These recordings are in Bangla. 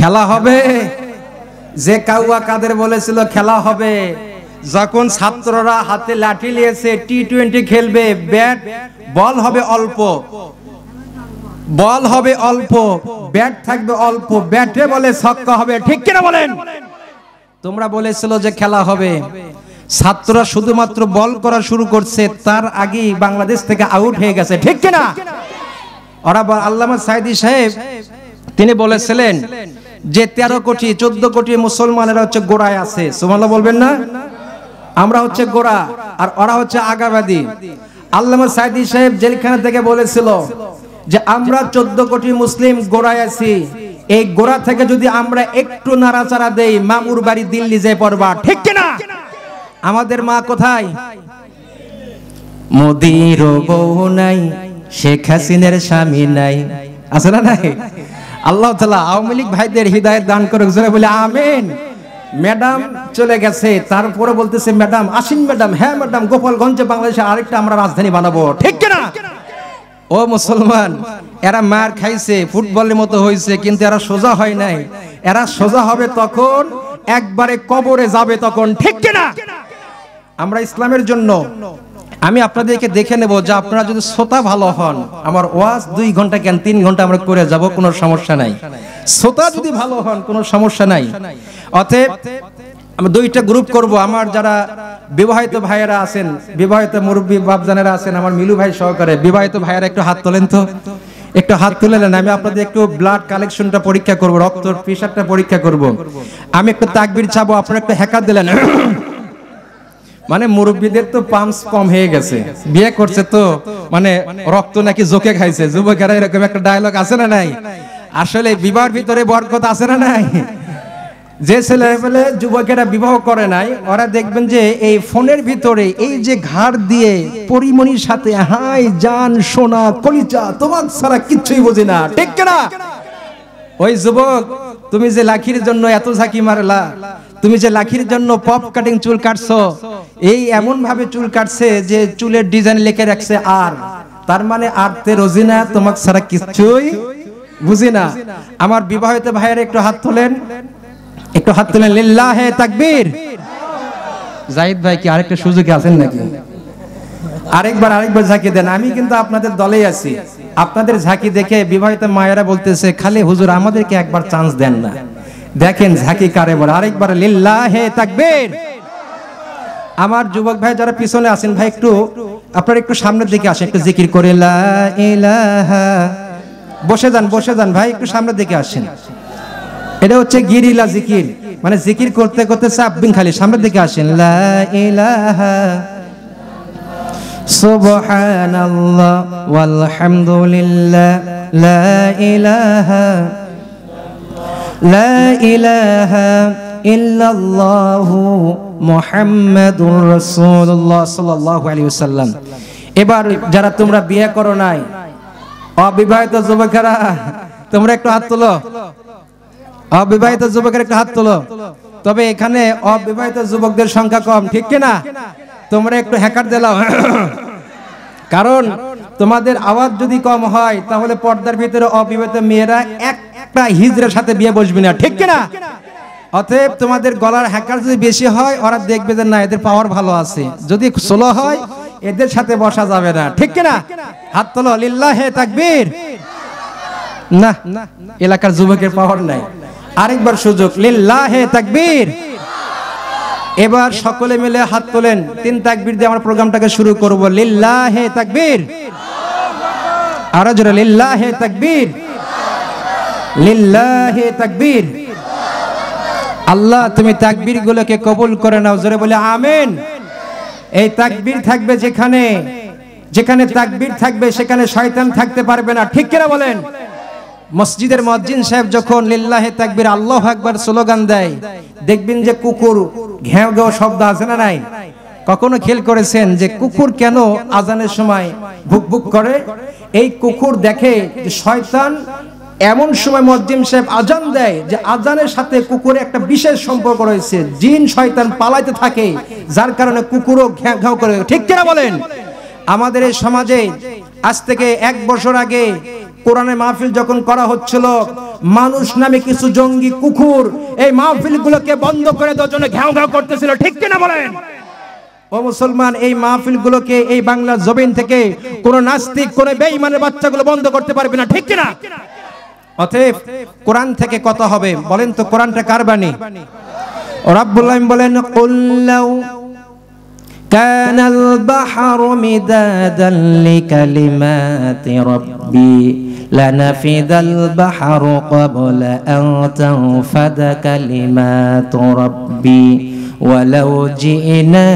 খেলা হবে। যে কাউয়া কাদের বলেছিল খেলা হবে, যখন ছাত্ররা হাতে লাঠি নিয়েছে টি-20 খেলবে, ব্যাট বল হবে অল্প, বল হবে অল্প, ব্যাট থাকবে অল্প, ব্যাটে বলে ছক্কা হবে, ঠিক কিনা বলেন? তোমরা বলেছিল যে খেলা হবে, ছাত্ররা শুধুমাত্র বল করা শুরু করছে, তার আগেই বাংলাদেশ থেকে আউট হয়ে গেছে, ঠিক কিনা? ওরা আল্লামা সাঈদী সাহেব তিনি বলেছিলেন যে 13 কোটি 14 কোটি মুসলমানেরা হচ্ছে গোড়ায় আছে, সুবহানাল্লাহ বলবেন না? আমরা হচ্ছে গোড়া আর ওরা হচ্ছে আগাবাদী। আল্লামা সাঈদী সাহেব জেলখানা থেকে বলেছিল যে আমরা 14 কোটি মুসলিম গোড়ায় আছি, এই গোড়া থেকে যদি আমরা একটু নাড়াচাড়া দেই মামুর বাড়ি দিল্লি যায় পড়বা, ঠিক কিনা? আমাদের মা কোথায়? মোদির বউ নাই, শেখ হাসিনার স্বামী নাই, আছে না নাই? আল্লাহ তাআলা আওয়ামী লীগ ভাইদের হিদায়াত দান করুক, জোরে বলে আমিন। ম্যাডাম চলে গেছে, তারপরে বলতেছে ম্যাডাম আসিন ম্যাডাম, হ্যাঁ ম্যাডাম, গোপালগঞ্জে বাংলাদেশে আরেকটা আমরা রাজধানী বানাবো, ঠিক কিনা? ও মুসলমান, এরা মার খাইছে, ফুটবলের মতো হয়েছে, কিন্তু এরা সোজা হয় নাই। এরা সোজা হবে তখন একবারে কবরে যাবে তখন, ঠিক কিনা? আমরা ইসলামের জন্য আমি আপনাদেরকে দেখে নেব যে আপনারা যদি শ্রোতা ভালো হন, আমার ওয়াজ 2 ঘন্টা কেন 3 ঘন্টা আমরা করে যাব, কোনো সমস্যা নাই। শ্রোতা যদি ভালো হন কোনো সমস্যা নাই। অতএব আমরা 2টা গ্রুপ করব। আমার যারা বিবাহিত ভাইয়েরা আছেন, বিবাহিত মুরব্বী বাপজানেরা আছেন, আমার মিলু ভাই সহকারে বিবাহিত ভাইয়েরা একটু হাত তোলেন তো, একটু হাত তুলে নেন। আমি আপনাদের একটু ব্লাড কালেকশনটা পরীক্ষা করব, রক্ত প্রেশারটা পরীক্ষা করব। আমি একটু তাকবীর চাবো, আপনারা একটু হ্যাকার দিলেন। মানে মুরব্বীদের তো পাম্পস কম হয়ে গেছে, বিয়ে করছে তো মানে রক্ত নাকি জোকে খাইছে, যুবকেরা এরকম একটা ডায়লগ আছে না নাই? আসলে বিবাহের ভিতরে বরকত আছে না নাই? যে ছেলে বলে যুবকেরা বিবাহ করে নাই, ওরা দেখবেন যে এই ফোনের ভিতরে এই যে ঘাড় দিয়ে পরিমণির সাথে হাই জান সোনা কলিজা তোমার ছাড়া কিচ্ছুই বুঝি না, ঠিক কিনা? ওই যুবক, তুমি যে লাখির জন্য এত ঝাঁকি মারলা, তুমি যে লাখির জন্য পপ কাটিং চুল কাটছো, এই এমন ভাবে চুল কাটছে যে চুলের ডিজাইন লিখে রাখছে আর, তার মানে আরতে রোজিনা তোমাক ছাড়া কিচ্ছুই বুঝি না। আমার বিবাহিত ভাইয়েরা একটু হাত তোলেন, একটু হাত তোলেন, লিল্লাহে তাকবীর। জাহিদ ভাই কি আরেকটা সুযোগে আছেন নাকি? আরেকবার ঝাঁকি দেন। আমি কিন্তু আপনাদের দলেই আছি। আপনাদের ঝাঁকি দেখে বিবাহিত মায়েরা বলতেছে খালি হুজুর আমাদেরকে একবার চান্স দেন না। দেখেন ঝাঁকি কারে বলে। আরেকবার লিল্লাহে তাকবীর। আমার যুবক ভাই যারা পিছনে আছেন ভাই একটু আপনারা একটু সামনের দিকে আসেন, একটু জিকির করে লা ইলাহা। বসে যান ভাই, একটু সামনের দিকে আসেন। এটা হচ্ছে গিরিলা জিকির, মানে জিকির করতে করতে চাপবেন খালি, সামনের দিকে আসেন। লা ইলাহা সুবহানাল্লাহ ওয়াল হামদুলিল্লাহ লা ইলাহা ইল্লাল্লাহু মুহাম্মাদুর রাসূলুল্লাহ সাল্লাল্লাহু আলাইহি ওয়াসাল্লাম। এবার যারা তোমরা বিয়ে করো নাই, অবিবাহিত যুবকেরা তোমরা একটু হাত তোলো। অবিবাহিত যুবকেরা একটু হাত তোলো। তবে এখানে অবিবাহিত যুবকদের সংখ্যা কম, ঠিক কিনা? তোমরা একটু হ্যাকার দিলাও, কারণ তোমাদের আওয়াজ যদি কম হয় তাহলে পর্দার ভিতরে অবিবাহিত মেয়েরা একটা হিজড়ার সাথে বিয়ে বসবে না, ঠিক কিনা? অতএব তোমাদের গলার হ্যাকার যদি বেশি হয় ওরা দেখবে যে না এদের পাওয়ার ভালো আছে, যদি স্লো হয় এদের সাথে বসা যাবে না, ঠিক কিনা? হাত তোলো, লিল্লাহে তাকবীর। না, এলাকার যুবকের পাওয়ার নাই। আরেকবার সুযোগ, লিল্লাহে তাকবীর। এবার সকলে মিলে হাত তোলেন, 3 তাকবীর দিয়ে আমরা প্রোগ্রামটাকে শুরু করব। লিল্লাহে তাকবীর। আরো জোরে লিল্লাহে তাকবীর, লিল্লাহে তাকবীর। আল্লাহ তুমি তাকবীর গুলোকে কবুল করে নাও, জোরে বলে আমিন। এই তাকবীর থাকবে যেখানে যেখানে তাকবীর থাকবে সেখানে শয়তান থাকতে পারবে না, ঠিক কিনা বলেন? মসজিদের মুয়াজ্জিন সাহেব যখন লিল্লাহে তাকবীর আল্লাহু আকবার স্লোগান দেয়, দেখবেন যে কুকুর ঘেউ ঘেউ শব্দ আছে না নাই? কখনো খেয়াল করেছেন যে কুকুর কেন আজানের সময় ভুক ভুক করে? এই কুকুর দেখে যে শয়তান এমন সময় মুয়াজ্জিন সাহেব আজান দেয় যে আজানের সাথে কুকুরের একটা বিশেষ সম্পর্ক রয়েছে, জিন শয়তান পালাইতে থাকে, যার কারণে কুকুরও ঘেউ ঘেউ করে, ঠিক কিনা বলেন? আমাদের এই সমাজে আজ থেকে 1 বছর আগে কোরআনের মাহফিল যখন করা হচ্ছিল, মানুষ নামে কিছু জঙ্গি কুকুর এই মাহফিলগুলোকে বন্ধ করে দেওয়ার জন্য ঘেউ ঘেউ করতেছিল, ঠিক কিনা বলেন? ও মুসলমান, এই মাহফিলগুলোকে এই বাংলার জমিন থেকে কোন নাস্তিক কোন বেঈমানের বাচ্চাগুলো বন্ধ করতে পারবে না, ঠিক কিনা? অতএব কোরআন থেকে কথা হবে। বলেন তো কোরআনটা কার বাণী? রাব্বুল আলামিন বলেন, কুল লাউ কানাল বাহরু মিদাদান লিকালিমাতি রাব্বি লানাফিদাল বাহরু ক্বাবলা আন তানফাদা কালিমাতু রাব্বি ওয়ালাউ জিনা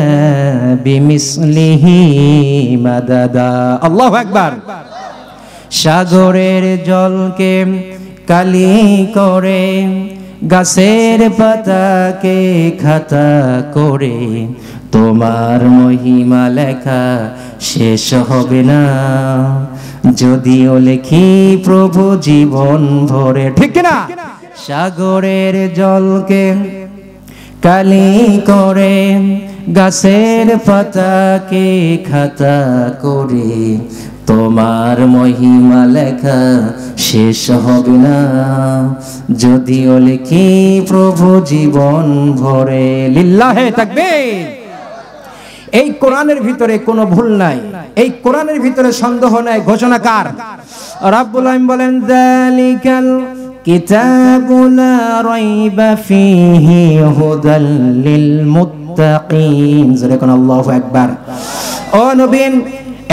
বিমিসলিহি মাদাদা। আল্লাহু আকবার। সাগরের জলকে কালি করে, গাছের পাতাকে খাতা করে, তোমার মহিমা লেখা শেষ হবে না, যদিও লেখি প্রভু জীবন ভরে, ঠিক না? সাগরের জলকে কালি করে, গাছের পাতাকে খাতা করে, তোমার মহিমা লেখা শেষ হবে না, যদিও লিখি প্রভু জীবন ভরে। লিল্লাহে তাকবীর। এই কোরআনের ভিতরে কোনো ভুল নাই, এই কোরআনের ভিতরে সন্দেহ নাই। ঘোষণা কার? রাব্বুল আলামিন বলেন, যালিকাল কিতাবু লা রাইবা ফীহি হুদাল লিল মুত্তাকিন। জোরে কোন আল্লাহু আকবার। ও নবীন,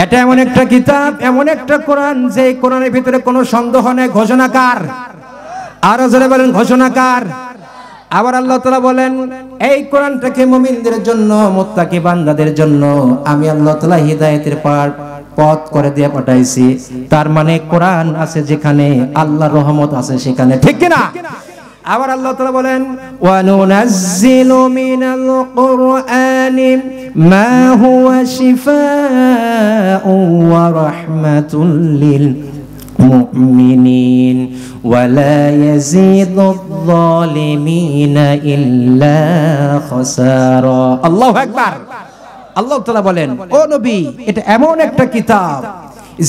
এটা এমন একটা কিতাব, এমন একটা কোরআন যে কোরআনের ভিতরে কোনো সন্দেহ নেই। ঘোষণা কার? আরো জোরে বলেন, ঘোষণা কার? আবার আল্লাহ তাআলা বলেন, এই কোরআনটাকে মুমিনদের জন্য, মুত্তাকি বান্দাদের জন্য আমি আল্লাহ তাআলা হিদায়াতের পথ করে দিয়ে পাঠাইছি। তার মানে কোরআন আছে যেখানে আল্লাহর রহমত আছে সেখানে, ঠিক কিনা? আবার আল্লাহ তাআলা বলেন, ওয়া নুনাজ্জিলু মিনাল কুরআনি মা হুয়া শিফাa'un ওয়া রাহমাতুল লিল মুমিনিন ওয়া লা ইয়াজিদুয যালিমিনা ইল্লা খাসারা। আল্লাহু আকবার। আল্লাহ তাআলা বলেন, ও নবী, এটা এমন একটা কিতাব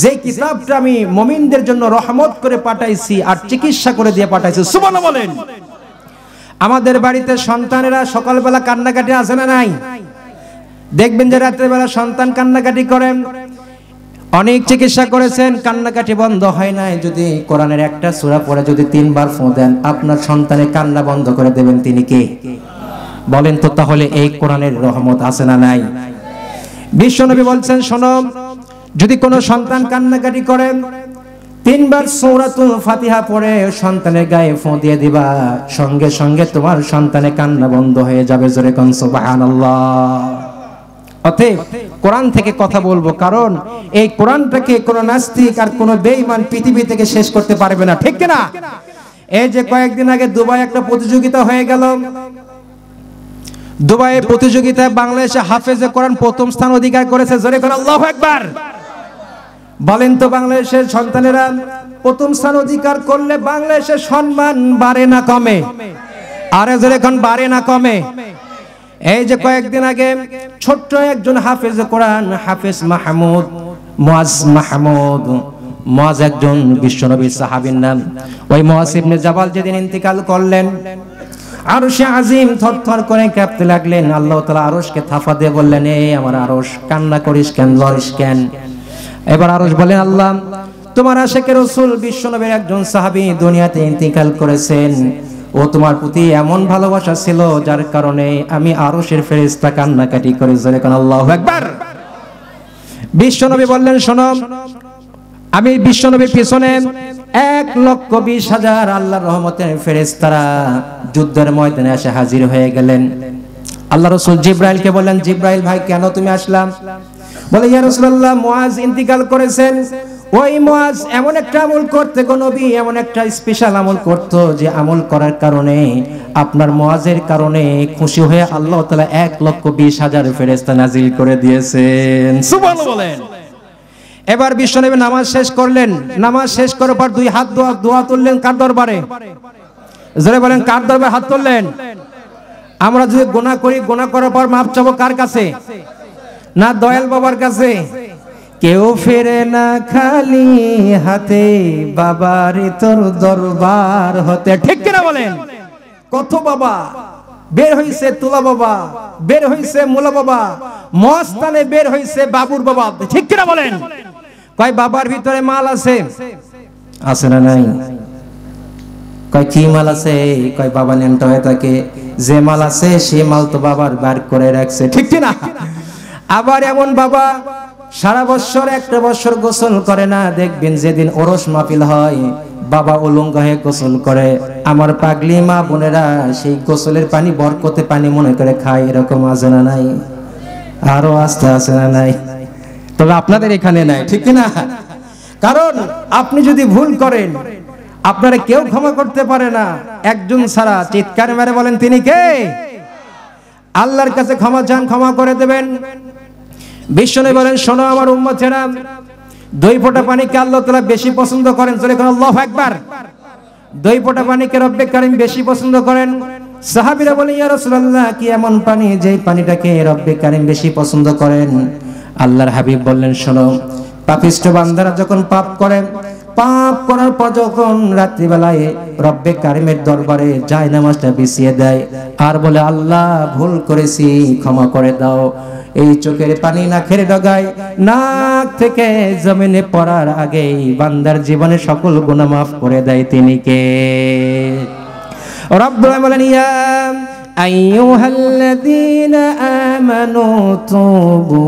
যে কিতাবটা আমি মুমিনদের জন্য রহমত করে পাঠাইছি আর চিকিৎসা করে দিয়ে পাঠাইছি। সুবহানাল্লাহ বলেন। আমাদের বাড়িতে সন্তানেরা সকালবেলা কান্নাকাটি আছে না নাই? দেখবেন যে রাতের বেলা সন্তান কান্নাকাটি করেন, অনেক চিকিৎসা করেছেন, কান্নাকাটি বন্ধ হয় নাই। যদি কোরআনের একটা সূরা পড়ে যদি 3 বার ফু দেন, আপনার সন্তানের কান্না বন্ধ করে দেবেন তিনি কে? বলেন তো, তাহলে এই কোরআনের রহমত আছে না নাই? বিশ্বনবী বলছেন, শোনো, যদি কোনো সন্তান কান্নাকাটি করেন, 3 বার সূরাতুল ফাতিহা পড়ে সন্তানের গায়ে ফু দিয়ে দিবা, সঙ্গে সঙ্গে তোমার সন্তানের কান্না বন্ধ হয়ে যাবে। জোরে কোন সুবহানাল্লাহ। অতএব কোরআন থেকে কথা বলবো, কারণ এই কোরআনটাকে কোনো নাস্তিক আর কোনো বেঈমান পৃথিবী থেকে শেষ করতে পারবে না, ঠিক কিনা? এই যে কয়েকদিন আগে দুবাই একটা প্রতিযোগিতা হয়ে গেল, দুবাইয়ের প্রতিযোগিতায় বাংলাদেশে হাফেজে কোরআন প্রথম স্থান অধিকার করেছে। জোরে করে আল্লাহু আকবার। বলেন তো, বাংলাদেশের সন্তানেরা প্রথম স্থান অধিকার করলে বাংলাদেশের সম্মান বাড়ে না কমে? আরে জোরে কোন, বাড়ে না কমে? এই যে কয়েকদিন আগে ছোট্ট একজন হাফেজ কোরআন, হাফেজ মাহমুদ, মুআজ একজন বিশ্বনবীর সাহাবীর নাম। ওই মুআজ ইবনে জাবাল যেদিন ইন্তিকাল করলেন, আরশে আজিম থরথর করে কাঁপতে লাগলেন। আল্লাহ তাআলা আরশকে থাফা দিয়ে বললেন, এই আমার আরশ, কান্না করিস কেন, লড়িস কেন? এবার আরশ বলেন, আল্লাহ, তোমার আশিকে রাসূল বিশ্বনবীর একজন সাহাবী দুনিয়াতে ইন্তিকাল করেছেন, ও তোমার প্রতি এমন ভালোবাসা ছিল যার কারণে আমি আরশের ফেরেশতা কান্নাকাটি করে। জোরে কোন আল্লাহু আকবার। বিশ্বনবী বললেন, শোনো, আমি বিশ্বনবীর পিছনে 1,20,000 আল্লাহর রহমতের ফেরেশতারা যুদ্ধের ময়দানে এসে হাজির হয়ে গেলেন। আল্লাহ রাসূল জিবরাইলকে বললেন, জিবরাইল ভাই, কেন তুমি আসলাম? বলে, ইয়া রাসূলুল্লাহ, মুআজ ইন্তিকাল করেছেন। ওই মুআজ এমন একটা আমল করতে গো নবী, এমন একটা স্পেশাল আমল করতো যে আমল করার কারণে আপনার মুআজের কারণে খুশি হয়ে আল্লাহ তাআলা 1,20,000 ফেরেশতা নাজিল করে দিয়েছেন। সুবহানাল্লাহ বলেন। এবার বিশ্বনবী নামাজ শেষ করলেন, নামাজ শেষ করার পর 2 হাত দোয়া তুললেন কার দরবারে? জোরে বলেন, কার দরবারে হাত তুললেন? আমরা যদি গুনাহ করি, গুনাহ করার পর মাপ চাবো কার কাছে? না দয়াল বাবার কাছে? কেউ ফেরে না খালি হাতে, বাবার তোর দরবার হতে। ঠিক কিনা বলেন? কত বাবা বের হইছে, তুলা বাবা বের হইছে, মুলা বাবা মস্তানে বের হইছে, বাবুর বাবা। ঠিক কিনা বলেন? কয় বাবার ভিতরে মাল আছে, আছে না নাই? কয় কি মাল আছে? কয় বাবা নেমটা হয়ে থাকে, যে মাল আছে সে মাল তো বাবার বার করে রাখছে। ঠিক কিনা? আবার এমন বাবা সারা বছর একটা বছর গোসল করে না, দেখবেন যেদিন ওরস মাহফিল হয় বাবা উলঙ্গ হয়ে গোসল করে। আমার পাগলি মা বোনেরা সেই গোসলের পানি বরকতে পানি মনে করে খায়। এরকম আছে না নাই? আরো আস্তে আছে না নাই? তবে আপনাদের এখানে নাই। ঠিক কিনা? কারণ আপনি যদি ভুল করেন আপনারা কেউ ক্ষমা করতে পারে না, একজন ছাড়া। চিৎকার মেরে বলেন তিনি কে? আল্লাহর কাছে ক্ষমা চান, ক্ষমা করে দেবেন। বিষ্ণু বলেন, শোনো আমার উম্মতেরা, দুই ফোঁটা পানিকে আল্লাহ তাআলা বেশি পছন্দ করেন। চলে কোন আল্লাহু আকবার। দুই ফোঁটা পানিকে রব্বে কারীম বেশি পছন্দ করেন। সাহাবীরা বলেন, ইয়া রাসূলুল্লাহ, কি এমন পানি যেই পানিটাকে রব্বে কারীম বেশি পছন্দ করেন? আল্লাহর হাবিব বললেন, শোনো, পাপিষ্ঠ বান্দারা যখন পাপ করে, পাপ করার পর যখন রাত্রিবেলায় রব্বে কারিমের দরবারে জায়নামাজটা বিছিয়ে দেয় আর বলে, আল্লাহ ভুল করেছি, ক্ষমা করে দাও, এই চোখের পানি নাকের ডগায় নাক থেকে জমিনে পড়ার আগেই বান্দার জীবনে সকল গুনাহ মাফ করে দেয়। তিনি কে? রব্বুল বলেন, ইয়া আইয়ুহাল্লাযীনা আমানু তুবু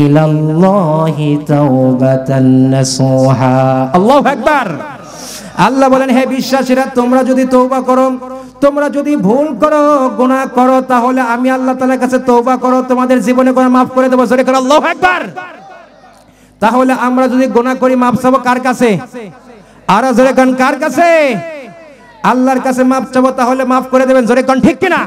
ইলাল্লাহি তাওবাতান নাসুহা। আল্লাহু আকবার। আল্লাহ বলেন, হে বিশ্বাসীরা, তোমরা যদি তওবা করো, তোমরা যদি ভুল করো, গুনাহ করো, তাহলে আমি আল্লাহ তাআলার কাছে তওবা করো, তোমাদের জীবনে গুনাহ মাফ করে দেব। জোরে করে আল্লাহু আকবার। তাহলে আমরা যদি গুনাহ করি মাফ চাবো কার কাছে? আর জোরে কোন কার কাছে? আল্লাহর কাছে মাফ চাবো, তাহলে মাফ করে দেবেন। জোরে কোন ঠিক কিনা?